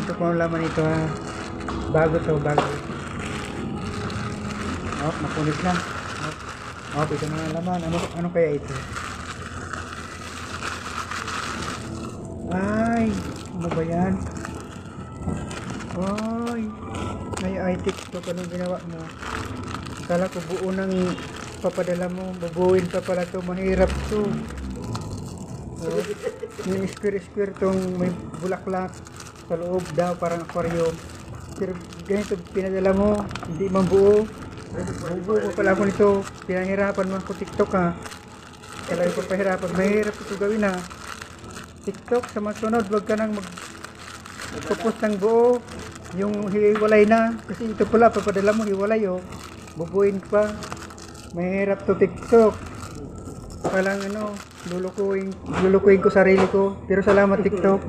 ko kung ano laman ito ha. Bago to, bago. Oh, napunit na. Oh, ito na ang laman. Ano kaya ito? Ay, ano ba yan? Ay, may TikTok, anong ginawa mo? Akala ko buo nang papadala mo, bubuin pa pala to, mahirap to. Oh, yung square tong may bulaklak sa loob daw, parang aquarium. Pero ganito pinadala mo, hindi man buo. Buo pa pala ako nito, pinahirapan man ko TikTok ha. Kaya ko pahirapan, mahirap ito gawin ha. TikTok, sa masunod, wag ka nang magpopost ng buo, yung hiwalay na, kasi ito pala, papadala mo, hiwalay oh, bubuin pa, mahirap to TikTok, palang ano, lulukuin ko sarili ko, pero salamat TikTok.